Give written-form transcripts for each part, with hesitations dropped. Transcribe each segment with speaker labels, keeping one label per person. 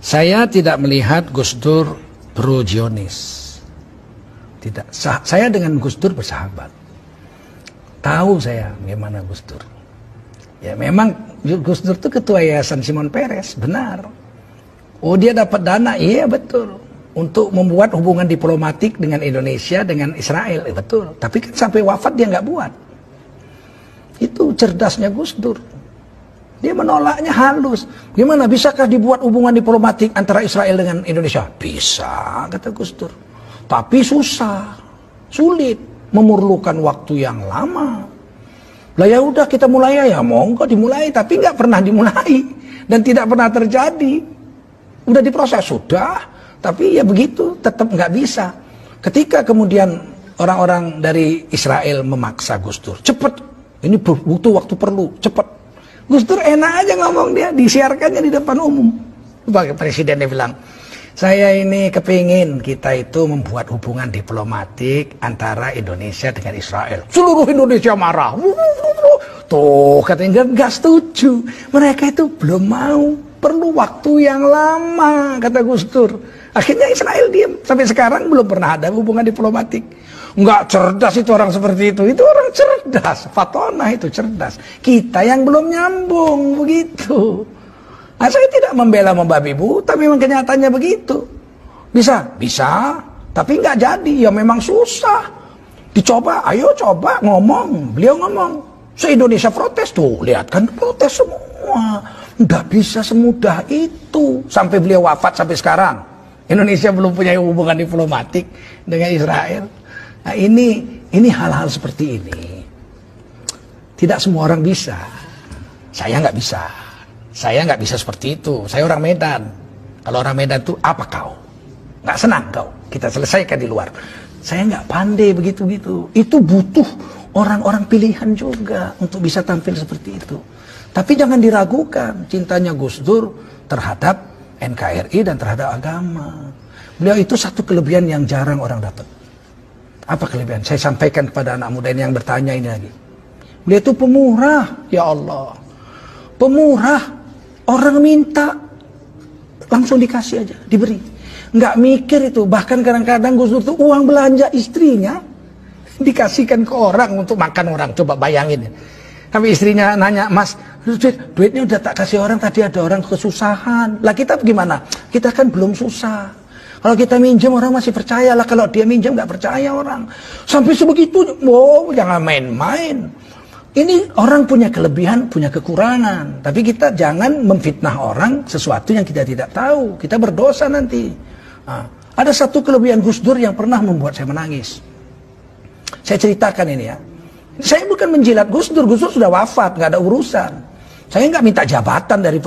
Speaker 1: Saya tidak melihat Gus Dur pro Zionis. Tidak. Saya dengan Gus Dur bersahabat. Tahu saya gimana Gus Dur. Ya memang Gus Dur itu ketua Yayasan Shimon Peres, benar. Oh dia dapat dana, iya betul. Untuk membuat hubungan diplomatik dengan Indonesia, dengan Israel, betul. Tapi kan sampai wafat dia nggak buat. Itu cerdasnya Gus Dur. Dia menolaknya halus. Gimana, bisakah dibuat hubungan diplomatik antara Israel dengan Indonesia? Bisa, kata Gus Dur. Tapi susah, sulit, memerlukan waktu yang lama. Lah ya udah kita mulai ya, monggo dimulai, tapi nggak pernah dimulai dan tidak pernah terjadi. Udah diproses sudah, tapi ya begitu, tetap nggak bisa. Ketika kemudian orang-orang dari Israel memaksa Gus Dur, cepet, ini butuh waktu perlu, cepet. Gus Dur enak aja ngomong, dia disiarkannya di depan umum. Sebagai presidennya bilang, saya ini kepingin kita itu membuat hubungan diplomatik antara Indonesia dengan Israel. Seluruh Indonesia marah. Tuh katanya nggak setuju. Mereka itu belum mau. Perlu waktu yang lama, kata Gus Dur. Akhirnya Israel diam. Sampai sekarang belum pernah ada hubungan diplomatik. Nggak cerdas itu orang seperti itu. Itu orang cerdas. Fatona itu cerdas. Kita yang belum nyambung begitu. Nah, saya tidak membela membabi buta, memang kenyataannya begitu. Bisa? Bisa, tapi nggak jadi, ya memang susah. Dicoba, ayo coba ngomong. Beliau ngomong, se-Indonesia protes tuh, lihat kan protes semua. Nggak bisa semudah itu. Sampai beliau wafat sampai sekarang. Indonesia belum punya hubungan diplomatik dengan Israel. Nah ini hal-hal seperti ini. Tidak semua orang bisa. Saya nggak bisa. Saya nggak bisa seperti itu. Saya orang Medan. Kalau orang Medan itu apa kau? Nggak senang kau? Kita selesaikan di luar. Saya nggak pandai begitu-gitu. Itu butuh orang-orang pilihan juga untuk bisa tampil seperti itu. Tapi jangan diragukan cintanya Gus Dur terhadap NKRI dan terhadap agama. Beliau itu satu kelebihan yang jarang orang dapat. Apa kelebihan? Saya sampaikan kepada anak muda ini yang bertanya ini lagi. Beliau itu pemurah, ya Allah. Pemurah. Orang minta langsung dikasih aja, diberi. Nggak mikir itu. Bahkan kadang-kadang Gus Dur itu uang belanja istrinya dikasihkan ke orang untuk makan orang. Coba bayangin. Tapi istrinya nanya, Mas, duitnya udah tak kasih orang, tadi ada orang kesusahan. Lah kita gimana? Kita kan belum susah. Kalau kita minjem orang masih percaya lah. Kalau dia minjem nggak percaya orang. Sampai sebegitu, wow, jangan main-main. Ini orang punya kelebihan, punya kekurangan. Tapi kita jangan memfitnah orang sesuatu yang kita tidak tahu. Kita berdosa nanti. Nah, ada satu kelebihan Gus Dur yang pernah membuat saya menangis. Saya ceritakan ini ya. Saya bukan menjilat Gus Dur sudah wafat, nggak ada urusan. Saya nggak minta jabatan dari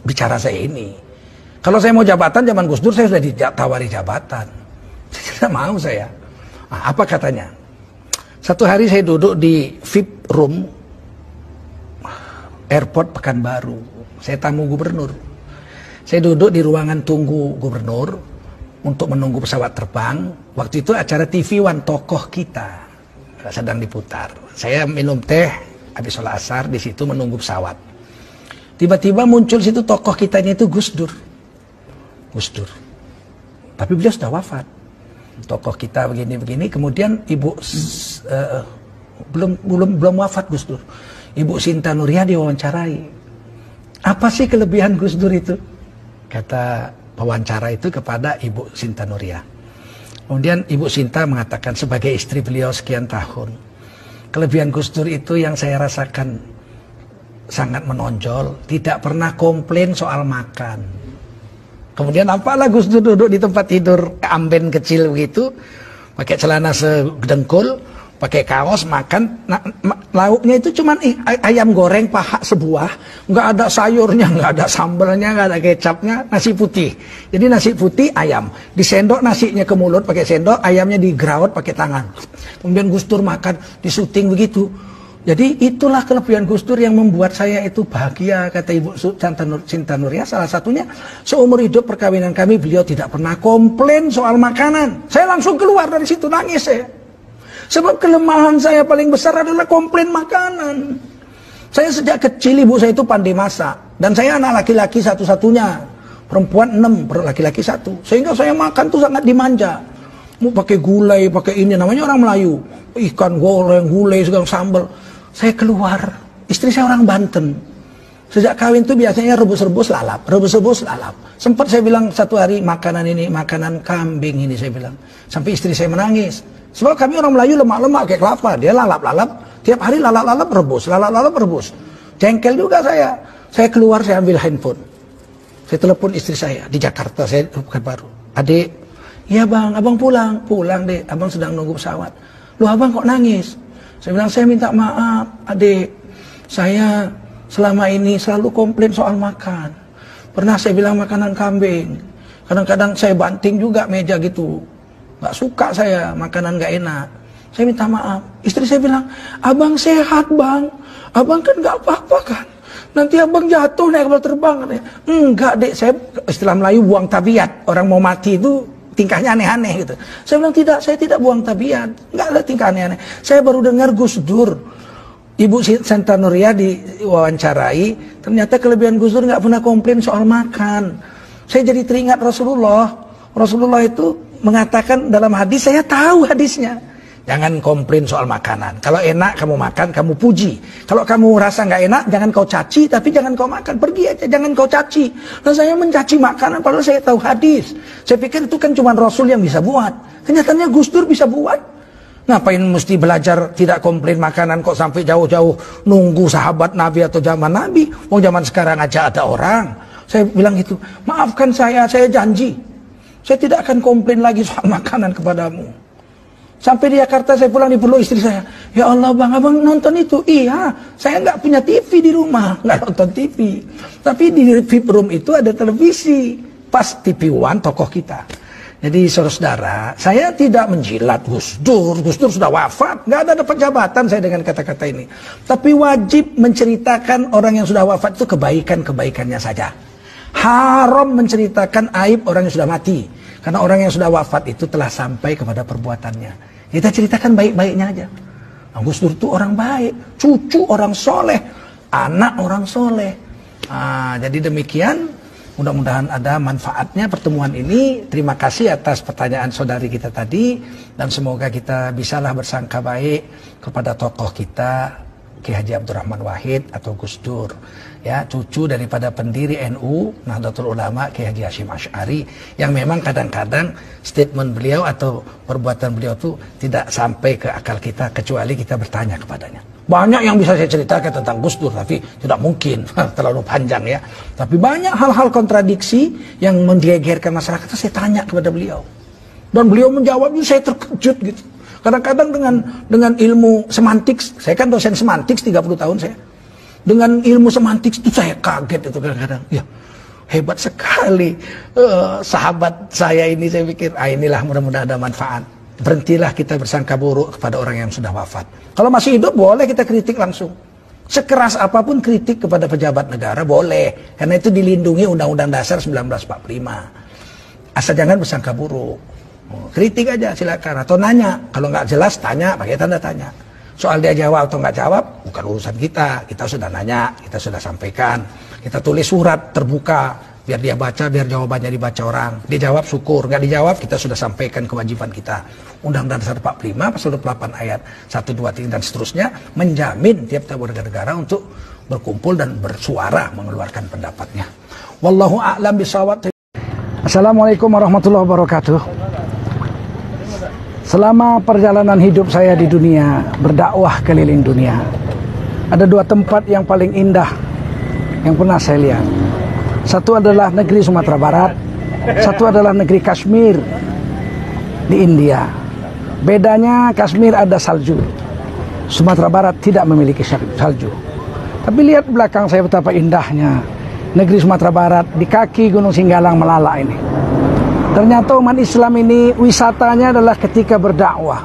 Speaker 1: bicara saya ini. Kalau saya mau jabatan zaman Gus Dur, saya sudah ditawari jabatan. Tidak mau saya. Nah, apa katanya? Satu hari saya duduk di VIP room airport Pekanbaru. Saya tamu gubernur. Saya duduk di ruangan tunggu gubernur untuk menunggu pesawat terbang. Waktu itu acara TV One tokoh kita sedang diputar. Saya minum teh habis sholat asar di situ menunggu pesawat. Tiba-tiba muncul situ tokoh kitanya itu Gus Dur. Gus Dur. Tapi beliau sudah wafat. Tokoh kita begini-begini, kemudian ibu belum wafat Gus Dur. Ibu Sinta Nuria diwawancarai. Apa sih kelebihan Gus Dur itu? Kata pewawancara itu kepada Ibu Sinta Nuria. Kemudian Ibu Sinta mengatakan sebagai istri beliau sekian tahun, kelebihan Gus Dur itu yang saya rasakan sangat menonjol, tidak pernah komplain soal makan. Kemudian apalah Gus Dur duduk di tempat tidur amben kecil begitu, pakai celana sedengkul, pakai kaos, makan. Nah, lauknya itu cuman ayam goreng paha sebuah, nggak ada sayurnya, nggak ada sambalnya, nggak ada kecapnya, nasi putih. Jadi nasi putih ayam, disendok nasinya ke mulut pakai sendok, ayamnya digraut pakai tangan. Kemudian Gus Dur makan, disuting begitu. Jadi itulah kelebihan Gus Dur yang membuat saya itu bahagia, kata Ibu Sinta Nuria. Salah satunya, seumur hidup perkawinan kami, beliau tidak pernah komplain soal makanan. Saya langsung keluar dari situ, nangis saya. Sebab kelemahan saya paling besar adalah komplain makanan. Saya sejak kecil ibu saya itu pandai masak. Dan saya anak laki-laki satu-satunya. perempuan 6, laki-laki 1. Sehingga saya makan tuh sangat dimanja. Mau pakai gulai, pakai ini, namanya orang Melayu. Ikan goreng, gulai, segala sambal. Saya keluar, istri saya orang Banten. Sejak kawin tuh biasanya rebus-rebus lalap, rebus-rebus lalap. Sempat saya bilang satu hari, makanan ini, makanan kambing ini saya bilang. Sampai istri saya menangis. Sebab kami orang Melayu lemak-lemak kayak kelapa. Dia lalap-lalap, tiap hari lalap-lalap rebus, lalap-lalap rebus. Jengkel juga saya. Saya keluar, saya ambil handphone. Saya telepon istri saya di Jakarta, saya bukan baru. Adik, iya bang, abang pulang. Pulang dek, abang sedang nunggu pesawat. Loh abang kok nangis? Saya bilang, saya minta maaf adik. Saya selama ini selalu komplain soal makan. Pernah saya bilang makanan kambing. Kadang-kadang saya banting juga meja gitu. Gak suka saya, makanan gak enak. Saya minta maaf. Istri saya bilang, abang sehat bang. Abang kan gak apa-apa kan. Nanti abang jatuh naik kapal terbang. Enggak dek, saya istilah Melayu buang tabiat. Orang mau mati itu tingkahnya aneh-aneh gitu. Saya bilang tidak, saya tidak buang tabiat. Enggak ada tingkah aneh-aneh. Saya baru dengar Gus Dur, Ibu Senta Nuria diwawancarai, ternyata kelebihan Gus Dur nggak pernah komplain soal makan. Saya jadi teringat Rasulullah. Rasulullah itu mengatakan dalam hadis, saya tahu hadisnya. Jangan komplain soal makanan. Kalau enak kamu makan, kamu puji. Kalau kamu rasa nggak enak, jangan kau caci, tapi jangan kau makan. Pergi aja, jangan kau caci. Nah saya mencaci makanan, padahal saya tahu hadis. Saya pikir itu kan cuma Rasul yang bisa buat. Kenyataannya Gus Dur bisa buat. Ngapain mesti belajar tidak komplain makanan kok sampai jauh-jauh nunggu sahabat Nabi atau zaman Nabi? Oh zaman sekarang aja ada orang. Saya bilang gitu, maafkan saya janji. Saya tidak akan komplain lagi soal makanan kepadamu. Sampai di Jakarta saya pulang dipeluk istri saya. Ya Allah bang, abang nonton itu? Iya, saya nggak punya TV di rumah, nggak nonton TV. Tapi di VIP room itu ada televisi. Pas TV One tokoh kita. Jadi saudara-saudara, saya tidak menjilat Gus Dur. Gus Dur sudah wafat, nggak ada dapat jabatan saya dengan kata-kata ini. Tapi wajib menceritakan orang yang sudah wafat itu kebaikan-kebaikannya saja. Haram menceritakan aib orang yang sudah mati. Karena orang yang sudah wafat itu telah sampai kepada perbuatannya. Kita ceritakan baik-baiknya aja. Nah, Gus Dur itu orang baik, cucu orang soleh, anak orang soleh. Nah, jadi demikian. Mudah-mudahan ada manfaatnya pertemuan ini. Terima kasih atas pertanyaan saudari kita tadi. Dan semoga kita bisalah bersangka baik kepada tokoh kita, Ki Haji Abdurrahman Wahid atau Gus Dur. Ya, cucu daripada pendiri NU, Nahdlatul Ulama, Ki Haji Hasyim Asy'ari, yang memang kadang-kadang statement beliau atau perbuatan beliau itu tidak sampai ke akal kita, kecuali kita bertanya kepadanya. Banyak yang bisa saya ceritakan tentang Gus Dur, tapi tidak mungkin, terlalu panjang ya. Tapi banyak hal-hal kontradiksi yang menggegerkan masyarakat, saya tanya kepada beliau. Dan beliau menjawabnya, saya terkejut gitu. Kadang-kadang dengan ilmu semantik, saya kan dosen semantik 30 tahun saya. Dengan ilmu semantik itu saya kaget itu kadang-kadang. Ya, hebat sekali sahabat saya ini, saya pikir, inilah mudah-mudahan ada manfaat. Berhentilah kita bersangka buruk kepada orang yang sudah wafat. Kalau masih hidup boleh kita kritik langsung. Sekeras apapun kritik kepada pejabat negara boleh. Karena itu dilindungi Undang-Undang Dasar 1945. Asal jangan bersangka buruk. Kritik aja silakan, atau nanya. Kalau nggak jelas tanya, pakai tanda tanya. Soal dia jawab atau nggak jawab bukan urusan kita. Kita sudah nanya, kita sudah sampaikan. Kita tulis surat terbuka, biar dia baca, biar jawabannya dibaca orang. Dia jawab syukur, nggak dijawab kita sudah sampaikan kewajiban kita. Undang-Undang Dasar 45 pasal 28 ayat 1, 2, 3 dan seterusnya menjamin tiap-tiap warga negara untuk berkumpul dan bersuara mengeluarkan pendapatnya. Wallahu a'lam bishawab. Assalamualaikum warahmatullahi wabarakatuh. Selama perjalanan hidup saya di dunia, berdakwah keliling dunia, ada dua tempat yang paling indah yang pernah saya lihat. Satu adalah negeri Sumatera Barat, satu adalah negeri Kashmir di India. Bedanya Kashmir ada salju, Sumatera Barat tidak memiliki salju. Tapi lihat belakang saya betapa indahnya negeri Sumatera Barat di kaki Gunung Singgalang Melala ini. Ternyata umat Islam ini wisatanya adalah ketika berdakwah.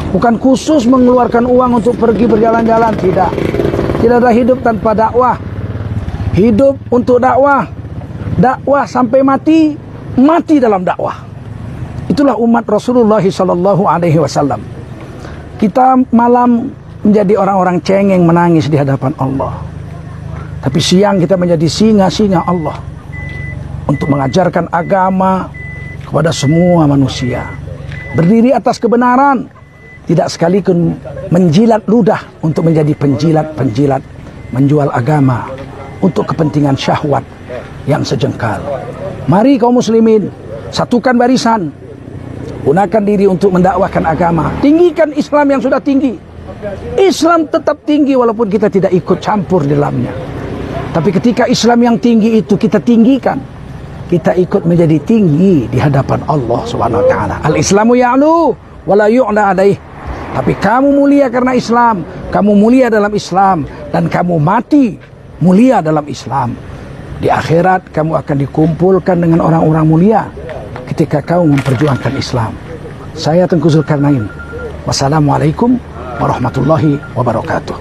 Speaker 1: Bukan khusus mengeluarkan uang untuk pergi berjalan-jalan, tidak. Tidak ada hidup tanpa dakwah. Hidup untuk dakwah. Dakwah sampai mati, mati dalam dakwah. Itulah umat Rasulullah SAW. Kita malam menjadi orang-orang cengeng menangis di hadapan Allah. Tapi siang kita menjadi singa-singa Allah. untuk mengajarkan agama kepada semua manusia. Berdiri atas kebenaran, tidak sekaligus menjilat ludah untuk menjadi penjilat-penjilat, menjual agama untuk kepentingan syahwat yang sejengkal. Mari kaum muslimin, satukan barisan, gunakan diri untuk mendakwahkan agama, tinggikan Islam yang sudah tinggi. Islam tetap tinggi walaupun kita tidak ikut campur di dalamnya. Tapi ketika Islam yang tinggi itu kita tinggikan, kita ikut menjadi tinggi di hadapan Allah Subhanahu wa taala. Al-Islamu ya'lu wa la yu'la alaih. Tapi kamu mulia karena Islam, kamu mulia dalam Islam, dan kamu mati mulia dalam Islam. Di akhirat kamu akan dikumpulkan dengan orang-orang mulia ketika kamu memperjuangkan Islam. Saya Tengku Zulkarnain. Wassalamualaikum warahmatullahi wabarakatuh.